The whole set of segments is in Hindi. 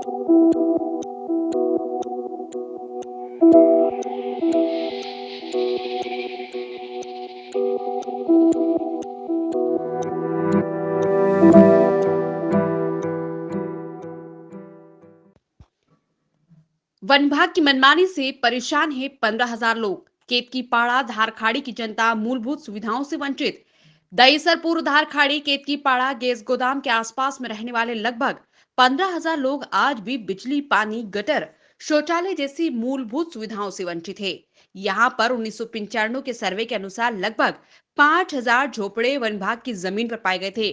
वन विभाग की मनमानी से परेशान है 15,000 लोग। केतकीपाड़ा धारखाड़ी की जनता मूलभूत सुविधाओं से वंचित। दहीसर पूर्व धारखाड़ी केतकीपाड़ा गैस गोदाम के आसपास में रहने वाले लगभग 15,000 लोग आज भी बिजली, पानी, गटर, शौचालय जैसी मूलभूत सुविधाओं से वंचित है। यहाँ पर 1995 के सर्वे के अनुसार लगभग 5,000 झोपड़े वन विभाग की जमीन पर पाए गए थे।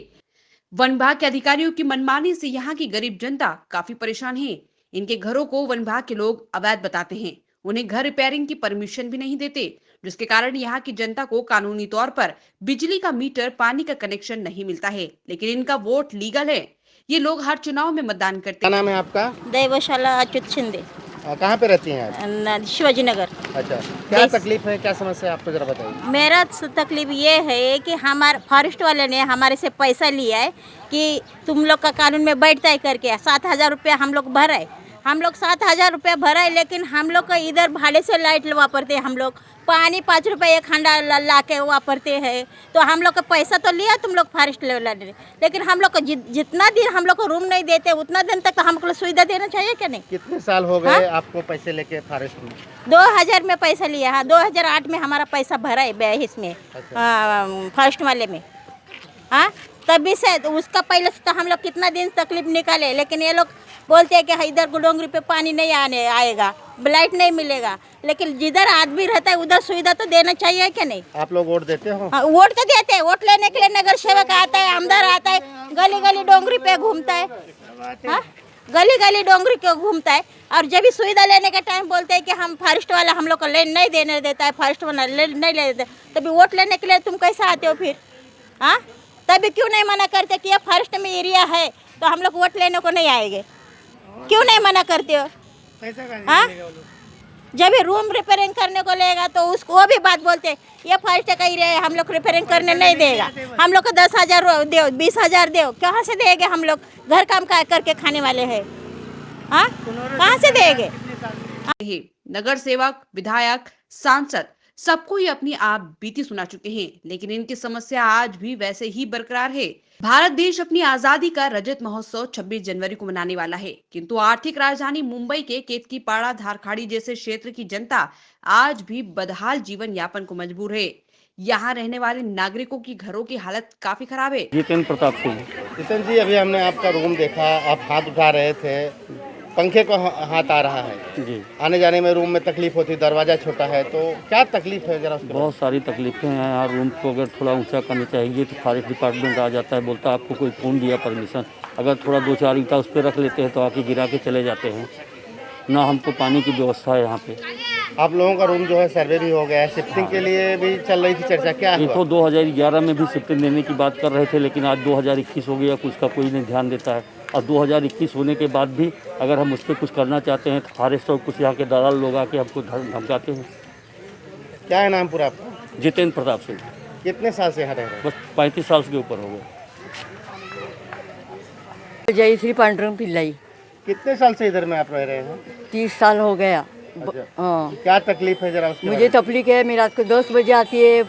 वन विभाग के अधिकारियों की मनमानी से यहाँ की गरीब जनता काफी परेशान है। इनके घरों को वन विभाग के लोग अवैध बताते हैं। उन्हें घर रिपेयरिंग की परमिशन भी नहीं देते, जिसके कारण यहाँ की जनता को कानूनी तौर पर बिजली का मीटर, पानी का कनेक्शन नहीं मिलता है। लेकिन इनका वोट लीगल है। ये लोग हर चुनाव में मतदान करते क्या हैं। नाम है आपका? दैवशाला अच्युत शिंदे, कहाँ पे रहती हैं आप? शिवाजी नगर। अच्छा, क्या तकलीफ है, क्या समस्या है, आपको जरा बताइए। मेरा तकलीफ ये है कि हमारे फॉरेस्ट वाले ने हमारे से पैसा लिया है कि तुम लोग का कानून में बैठता है करके 7,000 रुपया हम लोग भराए। हम लोग 7,000 रुपया भराए, लेकिन हम लोग का इधर भाड़े से लाइट वापरते हैं। हम लोग पानी 5 रुपये एक हंडा ला के वापरते हैं। तो हम लोग का पैसा तो लिया तुम लोग फॉरेस्ट लेवल ने, लेकिन हम लोग को जितना दिन हम लोग को रूम नहीं देते उतना दिन तक तो हमको सुविधा देना चाहिए क्या नहीं? कितने साल हो गए आपको पैसे लेके फॉरेस्ट में? 2000 में पैसा लिया। हाँ, 2008 में हमारा पैसा भरा है इसमें, फॉरेस्ट वाले में। हाँ, तभी से तो उसका पहले से तो हम लोग कितना दिन तकलीफ निकाले, लेकिन ये लोग बोलते हैं कि इधर गुडोंगरी पे पानी नहीं आएगा, लाइट नहीं मिलेगा। लेकिन जिधर आदमी रहता है उधर सुविधा तो देना चाहिए क्या नहीं? आप लोग वोट देते हो? हाँ, वोट तो देते हैं। वोट लेने के लिए नगर सेवक आता है, आमदार आता है, गली गली डोंगरी पे घूमता है। हाँ, गली गली डोंगरी पे घूमता है। और जब भी सुविधा लेने का टाइम बोलते हैं कि हम फॉरेस्ट वाला हम लोग को लेन नहीं देने देता है, फॉरेस्ट वाला नहीं ले देता, तभी वोट लेने के लिए तुम कैसे आते हो फिर? हाँ, तभी क्यों नहीं मना करते कि ये फॉरेस्ट में एरिया है तो हम लोग वोट लेने को नहीं आएंगे? क्यों नहीं मना करते हो? हाँ, जब ये रूम रिपेयरिंग करने को लेगा तो उसको वो भी बात बोलते ये फॉरेस्ट का एरिया है, हम लोग रिपेयरिंग करने नहीं देगा। हम लोग को 10,000 दो, 20,000 दो, कहाँ से देंगे? हम लोग घर काम करके खाने वाले हैं। हाँ, कहाँ से देंगे? नगर सेवक, विधायक, सांसद सबको ही अपनी आप बीती सुना चुके हैं, लेकिन इनकी समस्या आज भी वैसे ही बरकरार है। भारत देश अपनी आजादी का रजत महोत्सव 26 जनवरी को मनाने वाला है, किंतु आर्थिक राजधानी मुंबई के केतकीपाड़ा धारखाड़ी जैसे क्षेत्र की जनता आज भी बदहाल जीवन यापन को मजबूर है। यहाँ रहने वाले नागरिकों की घरों की हालत काफी खराब है। जितेंद्र प्रताप सिंह। जितेंद्र जी, अभी हमने आपका रूम देखा, आप हाथ उठा रहे थे, पंखे को हाथ आ रहा है जी। आने जाने में रूम में तकलीफ होती, दरवाजा छोटा है, तो क्या तकलीफ है जरा उसके? बहुत सारी तकलीफें हैं यहाँ। रूम को अगर थोड़ा ऊंचा करना चाहिए तो फॉरेस्ट डिपार्टमेंट आ जाता है, बोलता है आपको कोई कौन दिया परमिशन। अगर थोड़ा 2-4 ईंटा उस पर रख लेते हैं तो आके गिरा के चले जाते हैं। ना हमको पानी की व्यवस्था है यहाँ पे। आप लोगों का रूम जो है सर्वे भी हो गया है, शिफ्टिंग के लिए भी चल रही थी चर्चा, क्या ये हुआ? तो 2011 में भी शिफ्टिंग देने की बात कर रहे थे, लेकिन आज 2021 हो गया, कुछ का कोई नहीं ध्यान देता है। और 2021 होने के बाद भी अगर हम उस पर कुछ करना चाहते हैं तो फॉरेस्ट और कुछ यहाँ के दलाल लोग आके हमको धमकाते हैं। क्या है नाम पूरा आपका? जितेंद्र प्रताप सिंह। कितने साल से यहाँ रह रहे हैं? बस 35 साल के ऊपर हो गए। जयश्री पांडुरंग पिल्लाई। कितने साल से इधर में आप रह रहे हैं? 30 साल हो गया। अच्छा। हाँ, क्या तकलीफ है जरा उसके मुझे तकलीफ है। मैं रात को 10 बजे आती है,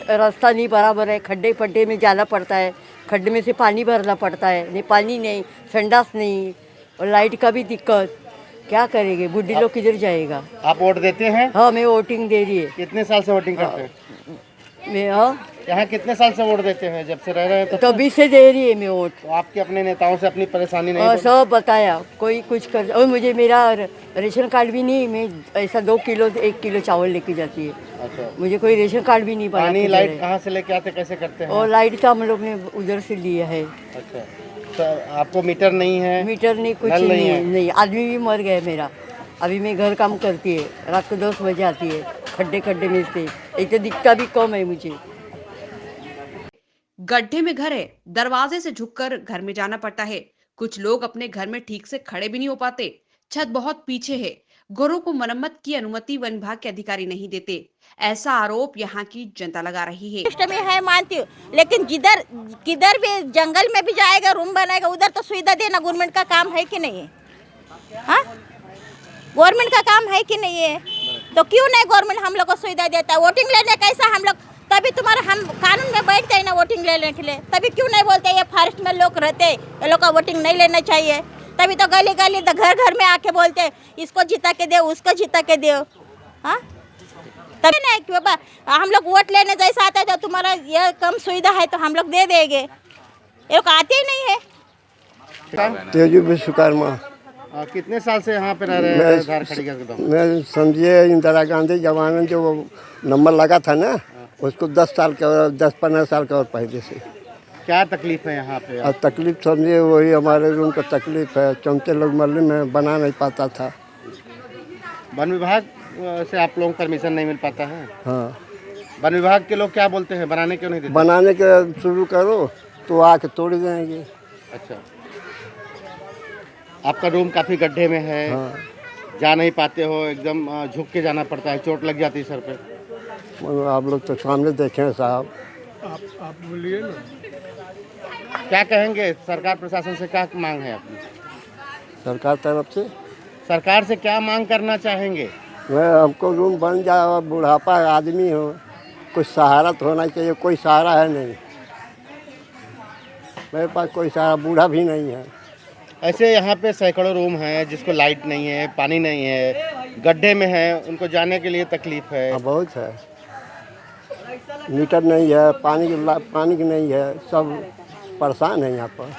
रास्ता नहीं बराबर है, खड्डे पड्डे में जाना पड़ता है, खड्डे में से पानी भरना पड़ता है, नहीं पानी नहीं, संडास नहीं, और लाइट का भी दिक्कत। क्या करेंगे? बुढ़ी लोग किधर जाएगा? आप वोट देते हैं? हाँ, मैं वोटिंग दे रही है। कितने साल से वोटिंग करते हैं? मैं हाँ, यहाँ कितने साल से वोट देते हैं? जब से रह रहे हैं तो 20 से दे रही है मैं वोट। तो आपके अपने नेताओं से अपनी परेशानी नहीं हाँ, बोली? सब बताया, कोई कुछ कर। और मुझे मेरा रेशन कार्ड भी नहीं, मैं ऐसा 2 किलो 1 किलो चावल लेके जाती है। अच्छा। मुझे कोई रेशन कार्ड भी नहीं बना पानी के दे लाइट रहे। कहाँ से लेके आते, कैसे करते हैं? और लाइट का हम लोग ने उधर से लिया है। अच्छा, तो आपको मीटर नहीं है? मीटर नहीं, कुछ नल नहीं है? नहीं। आदमी भी मर गया मेरा। अभी मैं घर काम करती है, रात को 10 बजे आती है, खड्डे खड्डे में से। एक तो दिखता भी कम है मुझे। गड्ढे में घर है, दरवाजे से झुककर घर में जाना पड़ता है। कुछ लोग अपने घर में ठीक से खड़े भी नहीं हो पाते। छत बहुत पीछे है। घरों को मरम्मत की अनुमति वन विभाग के अधिकारी नहीं देते। ऐसा आरोप यहाँ की जनता लगा रही है। फॉरेस्ट में है मानती हूँ, लेकिन जिधर किधर भी जंगल में भी जाएगा, रूम बनाएगा, उधर तो सुविधा देना गवर्नमेंट का काम है कि नहीं है? हाँ, गवर्नमेंट का काम है कि नहीं है? तो क्यों नहीं गवर्नमेंट हम लोग को सुविधा देता है? वोटिंग लेने कैसा हम लोग तभी तुम्हारा हम कानून में बैठते हैं ना वोटिंग लेने के लिए, तभी क्यों नहीं बोलते ये फॉरेस्ट में लोग रहते, ये लोग का वोटिंग नहीं लेना चाहिए? तभी तो गली गली तो घर घर में आके बोलते इसको जिता के दो, उसको जिता के दो। हाँ, तभी नहीं कि बाबा हम लोग वोट लेने जैसा आता है तो तुम्हारा ये कम सुविधा है तो हम लोग दे देंगे, ये लोग आते ही नहीं है। तेजू विश्वकर्मा। कितने साल से यहाँ पे रह रहे हैं धारखड़ी गैस गोदाम? मैं समझिए इंदिरा गांधी जमाने जो नंबर लगा था ना, उसको 10-15 साल का और पहले से। क्या तकलीफ है यहाँ पे? और तकलीफ समझिए वही हमारे रूम का तकलीफ है, चमचे लोग मल्ले में बना नहीं पाता था। वन विभाग से आप लोगों को परमिशन नहीं मिल पाता है? हाँ, वन विभाग के लोग क्या बोलते हैं, बनाने क्यों नहीं देते? बनाने के शुरू करो तो आके तोड़ देंगे। अच्छा, आपका रूम काफ़ी गड्ढे में है। हाँ, जा नहीं पाते हो, एकदम झुक के जाना पड़ता है, चोट लग जाती है सर पे। आप लोग तो सामने देखे हैं साहब। आप बोलिए ना। क्या कहेंगे, सरकार प्रशासन से क्या मांग है आपकी? सरकार तरफ से सरकार से क्या मांग करना चाहेंगे? मैं हमको रूम बन जाए और बुढ़ापा आदमी हो, कुछ सहारा तो होना चाहिए। कोई सहारा है नहीं मेरे पास, कोई सहारा, बूढ़ा भी नहीं है। ऐसे यहाँ पे सैकड़ों रूम हैं जिसको लाइट नहीं है, पानी नहीं है, गड्ढे में है, उनको जाने के लिए तकलीफ है। हाँ, बहुत है। मीटर नहीं है, पानी की नहीं है, सब परेशान है यहाँ पर।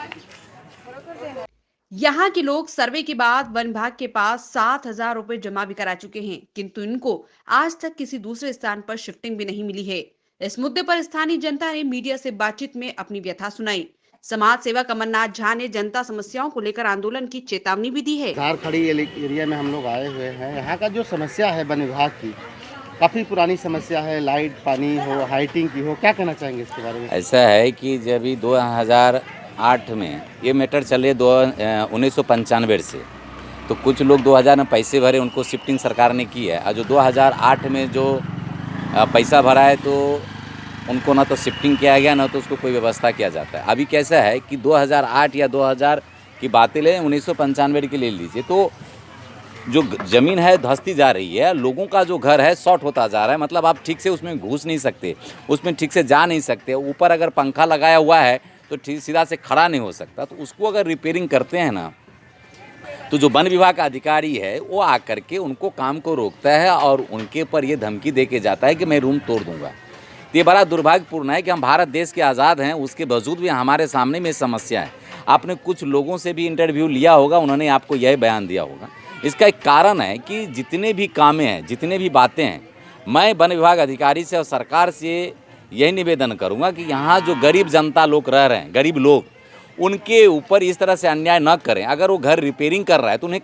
यहाँ के लोग सर्वे के बाद वन विभाग के पास 7,000 रुपए जमा भी करा चुके हैं, किंतु इनको आज तक किसी दूसरे स्थान पर शिफ्टिंग भी नहीं मिली है। इस मुद्दे पर स्थानीय जनता ने मीडिया से बातचीत में अपनी व्यथा सुनाई। समाज सेवक अमरनाथ झा ने जनता समस्याओं को लेकर आंदोलन की चेतावनी भी दी है। धारखड़ी एरिया में हम लोग आए हुए हैं। यहाँ का जो समस्या है वन विभाग की, काफ़ी पुरानी समस्या है, लाइट, पानी हो, हाइटिंग की हो, क्या कहना चाहेंगे इसके बारे में? ऐसा है कि जब 2008 में ये मैटर चले 1995 से, तो कुछ लोग 2000 में पैसे भरे, उनको शिफ्टिंग सरकार ने की है। और जो 2008 में जो पैसा भरा है तो उनको ना तो शिफ्टिंग किया गया, ना तो उसको कोई व्यवस्था किया जाता है। अभी कैसा है कि 2008 या 2000 की बातें ले, 1995 की ले लीजिए, तो जो ज़मीन है धंसती जा रही है, लोगों का जो घर है शॉर्ट होता जा रहा है। मतलब आप ठीक से उसमें घुस नहीं सकते, उसमें ठीक से जा नहीं सकते। ऊपर अगर पंखा लगाया हुआ है तो ठीक सीधा से खड़ा नहीं हो सकता। तो उसको अगर रिपेयरिंग करते हैं ना, तो जो वन विभाग का अधिकारी है वो आकर के उनको काम को रोकता है और उनके ऊपर ये धमकी दे के जाता है कि मैं रूम तोड़ दूंगा। तो ये बड़ा दुर्भाग्यपूर्ण है कि हम भारत देश के आज़ाद हैं, उसके बावजूद भी हमारे सामने में समस्या है। आपने कुछ लोगों से भी इंटरव्यू लिया होगा, उन्होंने आपको यह बयान दिया होगा। इसका एक कारण है कि जितने भी कामें हैं, जितने भी बातें हैं, मैं वन विभाग अधिकारी से और सरकार से यही निवेदन करूंगा कि यहाँ जो गरीब जनता लोग रह रहे हैं, गरीब लोग, उनके ऊपर इस तरह से अन्याय न करें। अगर वो घर रिपेयरिंग कर रहा है तो उन्हें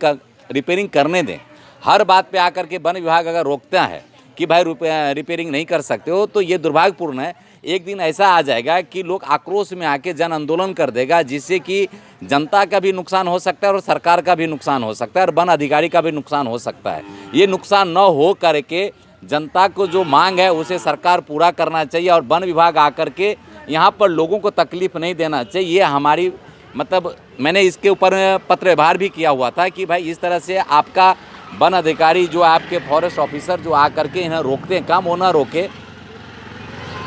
रिपेयरिंग करने दें। हर बात पे आकर के वन विभाग अगर रोकता है कि भाई रिपेयरिंग नहीं कर सकते हो, तो ये दुर्भाग्यपूर्ण है। एक दिन ऐसा आ जाएगा कि लोग आक्रोश में आके जन आंदोलन कर देगा, जिससे कि जनता का भी नुकसान हो सकता है और सरकार का भी नुकसान हो सकता है और वन अधिकारी का भी नुकसान हो सकता है। ये नुकसान न हो करके जनता को जो मांग है उसे सरकार पूरा करना चाहिए और वन विभाग आकर के यहाँ पर लोगों को तकलीफ नहीं देना चाहिए। ये हमारी मतलब मैंने इसके ऊपर पत्र व्यवहार भी किया हुआ था कि भाई इस तरह से आपका वन अधिकारी जो आपके फॉरेस्ट ऑफिसर जो आकर के इन्हें रोकते हैं काम, वो ना रोके।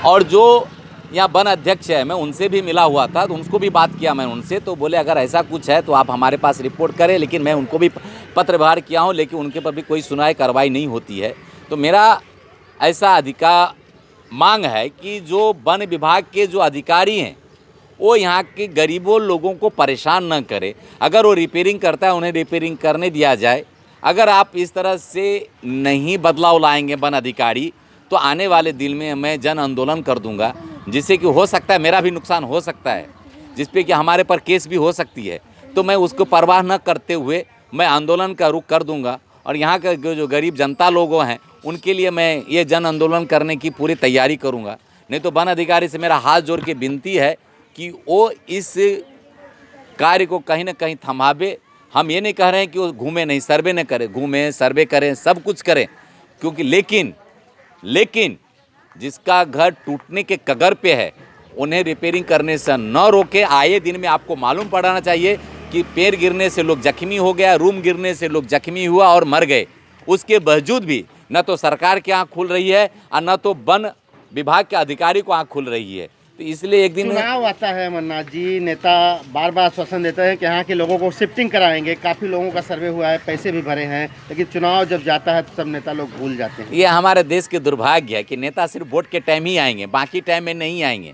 और जो यहाँ वन अध्यक्ष है, मैं उनसे भी मिला हुआ था, तो उनको भी बात किया मैं उनसे, तो बोले अगर ऐसा कुछ है तो आप हमारे पास रिपोर्ट करें। लेकिन मैं उनको भी पत्र व्यवहार किया हूँ, लेकिन उनके पर भी कोई सुनवाई कार्रवाई नहीं होती है। तो मेरा ऐसा अधिकार मांग है कि जो वन विभाग के जो अधिकारी हैं वो यहाँ के गरीबों लोगों को परेशान न करे। अगर वो रिपेयरिंग करता है उन्हें रिपेयरिंग करने दिया जाए। अगर आप इस तरह से नहीं बदलाव लाएंगे वन अधिकारी, तो आने वाले दिन में मैं जन आंदोलन कर दूंगा, जिससे कि हो सकता है मेरा भी नुकसान हो सकता है, जिस पे कि हमारे पर केस भी हो सकती है। तो मैं उसको परवाह न करते हुए मैं आंदोलन का रुख कर दूंगा और यहाँ का जो गरीब जनता लोग हैं उनके लिए मैं ये जन आंदोलन करने की पूरी तैयारी करूँगा। नहीं तो वन अधिकारी से मेरा हाथ जोड़ के विनती है कि वो इस कार्य को कहीं ना कहीं थमावे। हम ये नहीं कह रहे हैं कि वो घूमे नहीं, सर्वे न करें, घूमें सर्वे करें, सब कुछ करें, क्योंकि लेकिन जिसका घर टूटने के कगार पे है उन्हें रिपेयरिंग करने से न रोके। आए दिन में आपको मालूम पड़ना चाहिए कि पेड़ गिरने से लोग जख्मी हो गया, रूम गिरने से लोग जख्मी हुआ और मर गए। उसके बावजूद भी न तो सरकार की आँख खुल रही है और न तो वन विभाग के अधिकारी को आँख खुल रही है। तो इसलिए एक दिन चुनाव आता है अमरनाथ जी, नेता बार बार आश्वासन देते हैं कि यहाँ के लोगों को शिफ्टिंग कराएंगे, काफ़ी लोगों का सर्वे हुआ है, पैसे भी भरे हैं, लेकिन चुनाव जब जाता है तो सब नेता लोग भूल जाते हैं। ये हमारे देश के दुर्भाग्य है कि नेता सिर्फ वोट के टाइम ही आएंगे, बाकी टाइम में नहीं आएंगे,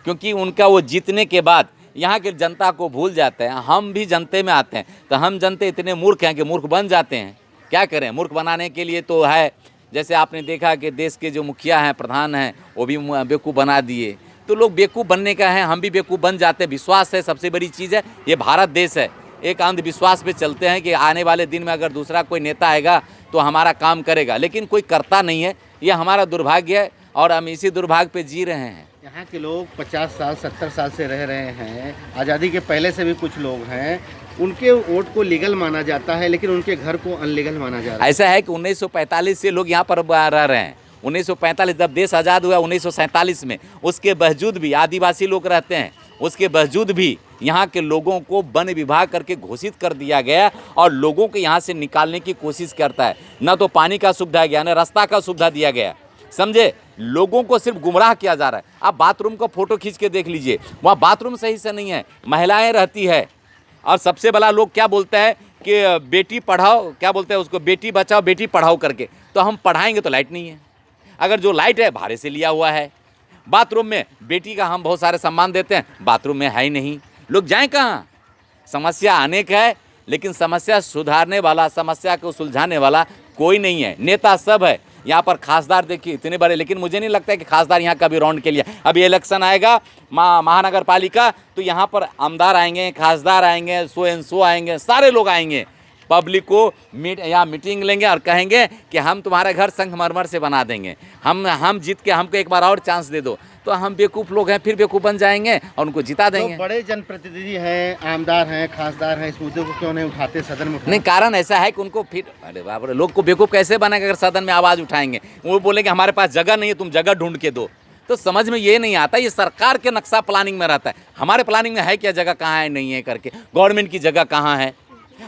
क्योंकि उनका वो जीतने के बाद यहाँ की जनता को भूल जाते हैं। हम भी जनते में आते हैं तो हम जनते इतने मूर्ख हैं कि मूर्ख बन जाते हैं। क्या करें, मूर्ख बनाने के लिए तो है, जैसे आपने देखा कि देश के जो मुखिया हैं, प्रधान हैं, वो भी बेवकूफ़ बना दिए। तो लोग बेवकूफ़ बनने का है, हम भी बेवकूफ़ बन जाते हैं। विश्वास है सबसे बड़ी चीज़ है, ये भारत देश है। एक अंधविश्वास पे चलते हैं कि आने वाले दिन में अगर दूसरा कोई नेता आएगा तो हमारा काम करेगा, लेकिन कोई करता नहीं है। ये हमारा दुर्भाग्य है और हम इसी दुर्भाग्य पे जी रहे हैं। यहाँ के लोग 50 साल 70 साल से रह रहे हैं, आज़ादी के पहले से भी कुछ लोग हैं, उनके वोट को लीगल माना जाता है, लेकिन उनके घर को अनलीगल माना जा रहा है। ऐसा है कि 1945 से लोग यहाँ पर रह रहे हैं। 1945 जब देश आज़ाद हुआ 1947 में, उसके बावजूद भी आदिवासी लोग रहते हैं, उसके बावजूद भी यहाँ के लोगों को वन विभाग करके घोषित कर दिया गया और लोगों को यहाँ से निकालने की कोशिश करता है। न तो पानी का सुविधा गया, न रास्ता का सुविधा दिया गया, समझे। लोगों को सिर्फ गुमराह किया जा रहा है। आप बाथरूम का फोटो खींच के देख लीजिए, वहाँ बाथरूम सही से नहीं है, महिलाएं रहती है। और सबसे बड़ा लोग क्या बोलते हैं कि बेटी पढ़ाओ, क्या बोलते हैं उसको, बेटी बचाओ बेटी पढ़ाओ करके। तो हम पढ़ाएंगे तो लाइट नहीं है, अगर जो लाइट है भाड़े से लिया हुआ है। बाथरूम में बेटी का हम बहुत सारे सम्मान देते हैं, बाथरूम में है ही नहीं, लोग जाएं कहाँ। समस्या अनेक है, लेकिन समस्या सुधारने वाला, समस्या को सुलझाने वाला कोई नहीं है। नेता सब है यहाँ पर। खासदार देखिए इतने बड़े, लेकिन मुझे नहीं लगता है कि खासदार यहाँ कभी राउंड के लिए। अभी इलेक्शन आएगा महानगर पालिका, तो यहाँ पर आमदार आएंगे, खासदार आएंगे, सो एंड सो आएंगे, सारे लोग आएंगे, पब्लिक को मीटिंग लेंगे और कहेंगे कि हम तुम्हारे घर संगमरमर से बना देंगे, हम जीत के हमको एक बार और चांस दे दो। तो हम बेवकूफ़ लोग हैं, फिर बेवकूफ़ बन जाएंगे और उनको जिता देंगे। तो बड़े जनप्रतिनिधि हैं, आमदार हैं, खासदार हैं, इस मुद्दे को क्यों नहीं उठाते सदन में? नहीं, कारण ऐसा है कि उनको फिर, अरे बाप रे, लोग को बेवकूफ़ कैसे बनाएंगे अगर सदन में आवाज़ उठाएंगे। वो बोलेंगे हमारे पास जगह नहीं है, तुम जगह ढूंढ के दो। तो समझ में ये नहीं आता, ये सरकार के नक्शा प्लानिंग में रहता है। हमारे प्लानिंग में है क्या, जगह कहाँ है, नहीं है करके, गवर्नमेंट की जगह कहाँ है।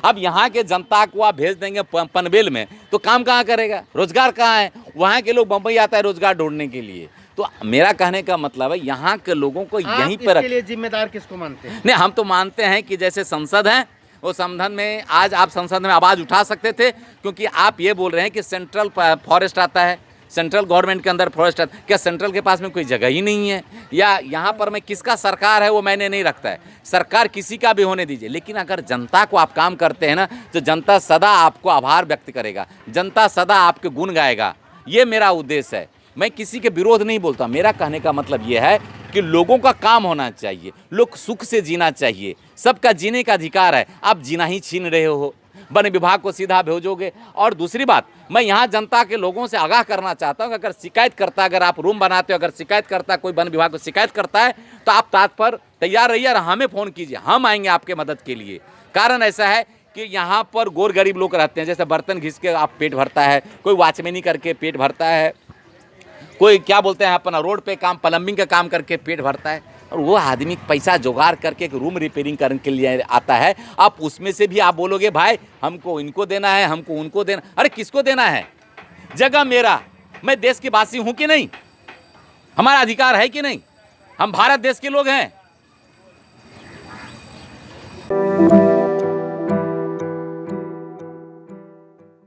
अब यहाँ के जनता को आप भेज देंगे पनवेल में, तो काम कहाँ करेगा, रोजगार कहाँ है। वहाँ के लोग बम्बई आता है रोजगार ढूंढने के लिए। तो मेरा कहने का मतलब है यहाँ के लोगों को यहीं पर इसके लिए जिम्मेदार किसको मानते हैं? नहीं, हम तो मानते हैं कि जैसे संसद है, वो संसद में आज आप संसद में आवाज़ उठा सकते थे, क्योंकि आप ये बोल रहे हैं कि सेंट्रल फॉरेस्ट आता है, सेंट्रल गवर्नमेंट के अंदर फॉरेस्ट आता है। क्या सेंट्रल के पास में कोई जगह ही नहीं है? या यहाँ पर मैं किसका सरकार है वो मैंने नहीं रखता है, सरकार किसी का भी होने दीजिए, लेकिन अगर जनता को आप काम करते हैं ना, तो जनता सदा आपको आभार व्यक्त करेगा, जनता सदा आपके गुण गाएगा। ये मेरा उद्देश्य है। मैं किसी के विरोध नहीं बोलता, मेरा कहने का मतलब ये है कि लोगों का काम होना चाहिए, लोग सुख से जीना चाहिए, सबका जीने का अधिकार है। आप जीना ही छीन रहे हो, वन विभाग को सीधा भेजोगे। और दूसरी बात, मैं यहाँ जनता के लोगों से आगाह करना चाहता हूँ कि अगर शिकायत करता, अगर आप रूम बनाते हो, अगर शिकायत करता, कोई वन विभाग को शिकायत करता है, तो आप तत्पर तैयार रहिए और हमें फ़ोन कीजिए, हम आएंगे आपके मदद के लिए। कारण ऐसा है कि यहाँ पर गोर गरीब लोग रहते हैं, जैसे बर्तन घिस के आप पेट भरता है, कोई वॉचमैनी करके पेट भरता है, कोई क्या बोलते हैं अपना रोड पे काम, प्लम्बिंग का काम करके पेट भरता है। और वो आदमी पैसा जुगाड़ करके एक रूम रिपेयरिंग करने के लिए आता है। आप उसमें से भी आप बोलोगे भाई हमको इनको देना है, हमको उनको देना। अरे किसको देना है? जगह मेरा, मैं देश के वासी हूँ कि नहीं, हमारा अधिकार है कि नहीं, हम भारत देश के लोग हैं।